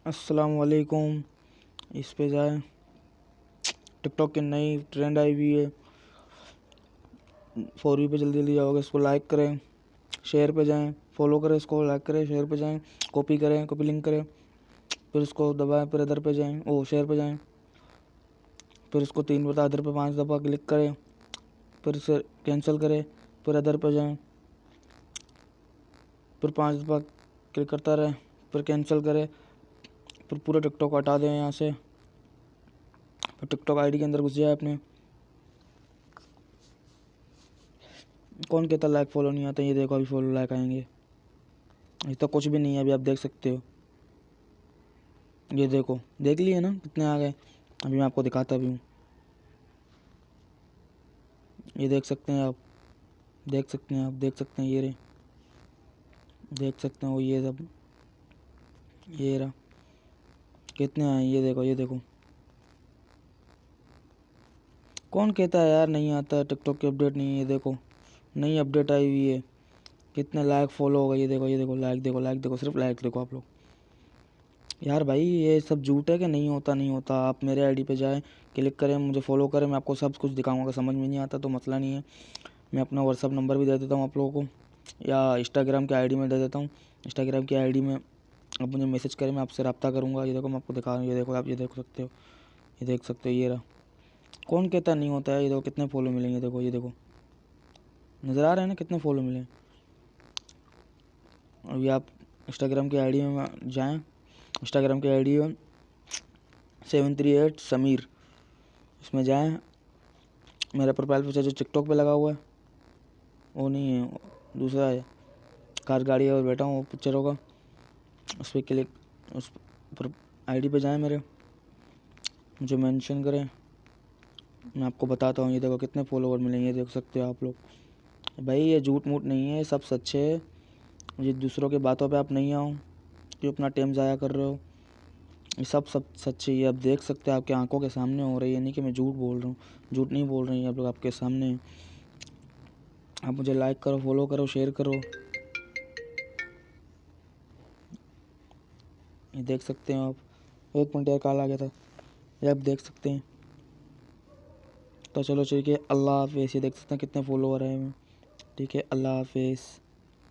अस्सलाम वालेकुम। इस पे जाएं। टिकटॉक की नई ट्रेंड आई हुई है, 4 पे जल्दी जल्दी जाओगे। इसको लाइक करें, शेयर पे जाएं, फॉलो करें, इसको लाइक करें, शेयर पे जाएं, कॉपी करें, कॉपी लिंक करें, फिर इसको दबाएं, फिर अदर पे जाएं, शेयर पे जाएं, फिर इसको 3 बार अदर पे 5 दफ़ा क्लिक करें, फिर इसे कैंसिल करें, फिर अदर पे जाएं, फिर 5 दफ़ा क्लिक करता रहे, फिर कैंसिल करें, फिर पूरा टिकटॉक हटा दें यहाँ से। फिर टिकटॉक आईडी के अंदर घुस जाए अपने। कौन कहता लाइक फॉलो नहीं आता? ये देखो अभी फॉलो लाइक आएंगे। अभी तक कुछ भी नहीं है, अभी आप देख सकते हो। ये देखो, देख लिए ना कितने आ गए। अभी मैं आपको दिखाता भी हूँ। ये देख सकते हैं आप, देख सकते हैं आप, देख सकते हैं। ये रहे, देख सकते हैं वो, ये सब, ये रहा, कितने आए। ये देखो, ये देखो। कौन कहता है यार नहीं आता, टिकटॉक की अपडेट नहीं है? ये देखो, नई अपडेट आई हुई है, कितने लाइक फॉलो हो गए। ये देखो, ये देखो, लाइक देखो, लाइक देखो, सिर्फ लाइक देखो आप लोग। यार भाई ये सब झूठ है कि नहीं होता? नहीं होता। आप मेरे आईडी पे जाएं, क्लिक करें, मुझे फॉलो करें, मैं आपको सब कुछ दिखाऊंगा। समझ में नहीं आता तो मसला नहीं है, मैं अपना व्हाट्सअप नंबर भी दे देता हूँ आप लोगों को, या इंस्टाग्राम की आईडी में दे देता हूँ। इंस्टाग्राम की आईडी में आप मुझे मैसेज करें, मैं आपसे रब्ता करूँगा। ये देखो, मैं आपको दिखा रहा हूँ। ये देखो, आप ये देख सकते हो, ये देख सकते हो। ये रहा। कौन कहता नहीं होता है? ये देखो कितने फॉलो मिलेंगे। देखो, ये देखो, नज़र आ रहे हैं ना कितने फॉलो मिले। अभी आप इंस्टाग्राम की आईडी में जाएं। इंस्टाग्राम की आईडी में 738 समीर, इसमें जाएं। मेरा प्रोफाइल पिक्चर जो टिकटॉक पे लगा हुआ है वो नहीं है, दूसरा है। कार गाड़ी और बैठा हूँ, वो पिक्चर होगा। उस पर क्लिक, उस पर आईडी पे जाएं मेरे, मुझे मेंशन करें, मैं आपको बताता हूँ। ये देखो कितने फॉलोवर मिलेंगे, देख सकते हो आप लोग। भाई ये झूठ मूठ नहीं है, सब सच्चे है। ये दूसरों की बातों पे आप नहीं आओ, जो अपना टाइम ज़ाया कर रहे हो। ये सब सच्चे ही आप देख सकते हैं, आपके आंखों के सामने हो रही है। नहीं कि मैं झूठ बोल रहा हूँ, झूठ नहीं बोल रही हैं आप लोग, आपके सामने। आप मुझे लाइक करो, फॉलो करो, शेयर करो। ये देख सकते हैं आप। 1 मिनट यार, कॉल आ गया था। ये आप देख सकते हैं। तो चलो ठीक है, अल्लाह हाफिज़। ये देख सकते हैं कितने फॉलोवर हैं। ठीक है, अल्लाह हाफिज़।